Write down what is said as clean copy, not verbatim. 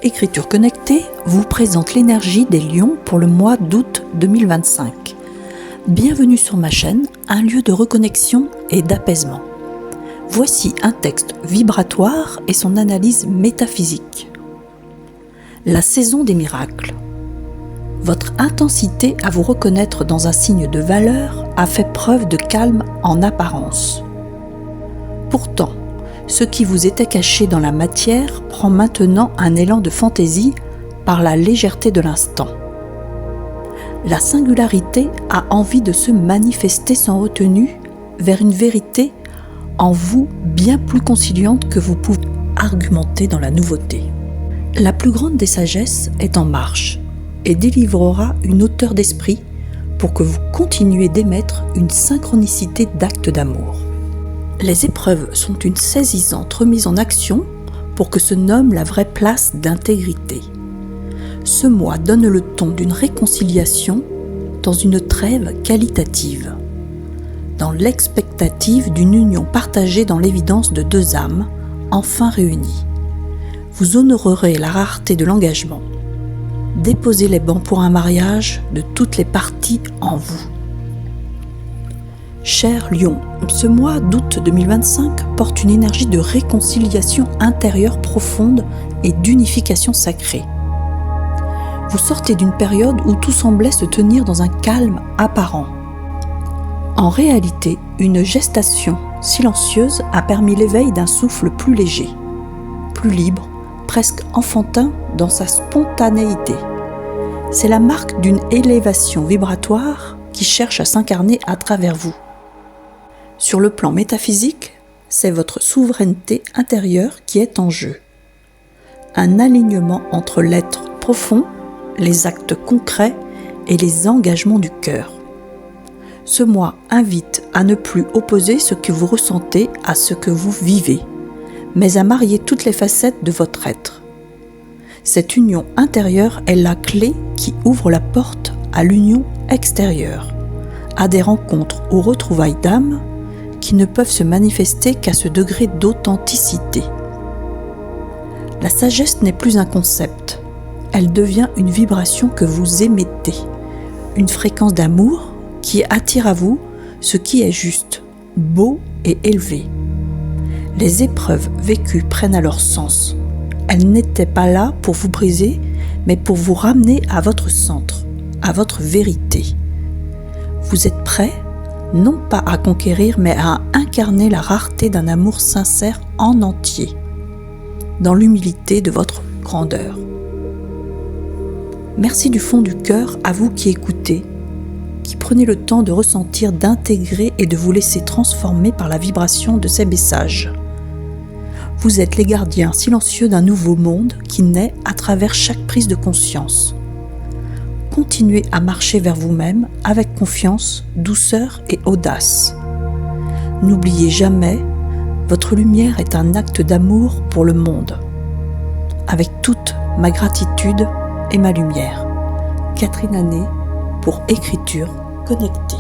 Écriture connectée vous présente l'énergie des lions pour le mois d'août 2025. Bienvenue sur ma chaîne, un lieu de reconnexion et d'apaisement. Voici un texte vibratoire et son analyse métaphysique. La saison des miracles. Votre intensité à vous reconnaître dans un signe de valeur a fait preuve de calme en apparence. Pourtant, ce qui vous était caché dans la matière prend maintenant un élan de fantaisie par la légèreté de l'instant. La singularité a envie de se manifester sans retenue vers une vérité en vous bien plus conciliante que vous pouvez argumenter dans la nouveauté. La plus grande des sagesses est en marche et délivrera une hauteur d'esprit pour que vous continuiez d'émettre une synchronicité d'actes d'amour. Les épreuves sont une saisissante remise en action pour que se nomme la vraie place d'intégrité. Ce mois donne le ton d'une réconciliation dans une trêve qualitative, dans l'expectative d'une union partagée dans l'évidence de deux âmes enfin réunies. Vous honorerez la rareté de l'engagement. Déposez les bancs pour un mariage de toutes les parties en vous. Cher Lion, ce mois d'août 2025 porte une énergie de réconciliation intérieure profonde et d'unification sacrée. Vous sortez d'une période où tout semblait se tenir dans un calme apparent. En réalité, une gestation silencieuse a permis l'éveil d'un souffle plus léger, plus libre, presque enfantin dans sa spontanéité. C'est la marque d'une élévation vibratoire qui cherche à s'incarner à travers vous. Sur le plan métaphysique, c'est votre souveraineté intérieure qui est en jeu. Un alignement entre l'être profond, les actes concrets et les engagements du cœur. Ce mois invite à ne plus opposer ce que vous ressentez à ce que vous vivez, mais à marier toutes les facettes de votre être. Cette union intérieure est la clé qui ouvre la porte à l'union extérieure, à des rencontres ou retrouvailles d'âme qui ne peuvent se manifester qu'à ce degré d'authenticité. La sagesse n'est plus un concept, elle devient une vibration que vous émettez, une fréquence d'amour qui attire à vous ce qui est juste, beau et élevé. Les épreuves vécues prennent alors sens. Elles n'étaient pas là pour vous briser, mais pour vous ramener à votre centre, à votre vérité. Vous êtes prêts ? Non pas à conquérir, mais à incarner la rareté d'un amour sincère en entier, dans l'humilité de votre grandeur. Merci du fond du cœur à vous qui écoutez, qui prenez le temps de ressentir, d'intégrer et de vous laisser transformer par la vibration de ces messages. Vous êtes les gardiens silencieux d'un nouveau monde qui naît à travers chaque prise de conscience. Continuez à marcher vers vous-même avec confiance, douceur et audace. N'oubliez jamais, votre lumière est un acte d'amour pour le monde. Avec toute ma gratitude et ma lumière. Catherine Anet pour Écriture connectée.